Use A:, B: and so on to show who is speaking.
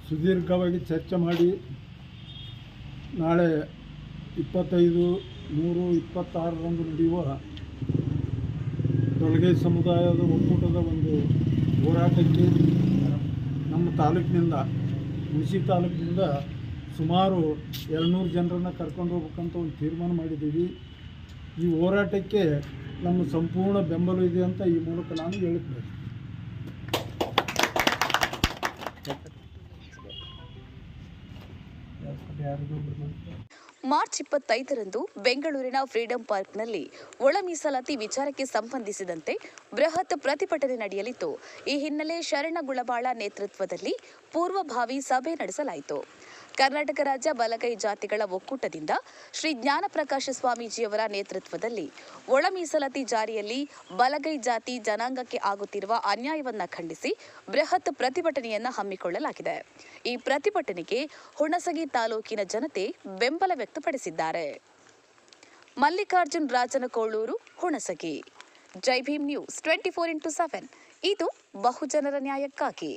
A: ಸುದೀರ್ಘವಾಗಿ ಚರ್ಚೆ ಮಾಡಿ ನಾಳೆ 25/3/26ರಂದು ನಡೆಯುವ ತೊಲಗೈ ಸಮುದಾಯದ ಒಕ್ಕೂಟದ ಒಂದು ಹೋರಾಟಕ್ಕೆ ನಮ್ಮ ತಾಲೂಕಿನಿಂದ ಹುಣಸಿ ತಾಲೂಕಿನಿಂದ ಸುಮಾರು 200 ಜನರನ್ನು ಕರ್ಕೊಂಡು ಹೋಗ್ಬೇಕಂತ ಒಂದು ತೀರ್ಮಾನ ಮಾಡಿದ್ದೀವಿ. ಈ ಹೋರಾಟಕ್ಕೆ ನಮ್ಮ ಸಂಪೂರ್ಣ ಬೆಂಬಲ ಇದೆ ಅಂತ ಈ ಮೂಲಕ ನಾನು ಹೇಳುತ್ತೇನೆ.
B: ಮಾರ್ಚ್ 25ರಂದು ಬೆಂಗಳೂರಿನ ಫ್ರೀಡಂ ಪಾರ್ಕ್ನಲ್ಲಿ ಒಳ ಮೀಸಲಾತಿ ವಿಚಾರಕ್ಕೆ ಸಂಬಂಧಿಸಿದಂತೆ ಬೃಹತ್ ಪ್ರತಿಭಟನೆ ನಡೆಯಲಿದ್ದು, ಈ ಹಿನ್ನೆಲೆ ಶರಣಗುಳಬಾಳ ನೇತೃತ್ವದಲ್ಲಿ ಪೂರ್ವಭಾವಿ ಸಭೆ ನಡೆಸಲಾಯಿತು. ಕರ್ನಾಟಕ ರಾಜ್ಯ ಬಲಗೈ ಜಾತಿಗಳ ಒಕ್ಕೂಟದಿಂದ ಶ್ರೀ ಜ್ಞಾನಪ್ರಕಾಶ ಸ್ವಾಮೀಜಿಯವರ ನೇತೃತ್ವದಲ್ಲಿ ಒಳ ಮೀಸಲಾತಿ ಜಾರಿಯಲ್ಲಿ ಬಲಗೈ ಜಾತಿ ಜನಾಂಗಕ್ಕೆ ಆಗುತ್ತಿರುವ ಅನ್ಯಾಯವನ್ನು ಖಂಡಿಸಿ ಬೃಹತ್ ಪ್ರತಿಭಟನೆಯನ್ನು ಹಮ್ಮಿಕೊಳ್ಳಲಾಗಿದೆ. ಈ ಪ್ರತಿಭಟನೆಗೆ ಹುಣಸಗಿ ತಾಲೂಕಿನ ಜನತೆ ಬೆಂಬಲ ವ್ಯಕ್ತಪಡಿಸಿದ್ದಾರೆ. ಮಲ್ಲಿಕಾರ್ಜುನ್ ರಾಜನಕೋಳೂರು, ಹುಣಸಗಿ. ಜೈ ಭೀಮ್ ನ್ಯೂಸ್ 24x7 ಇದು ಬಹುಜನರ ನ್ಯಾಯಕ್ಕಾಗಿ.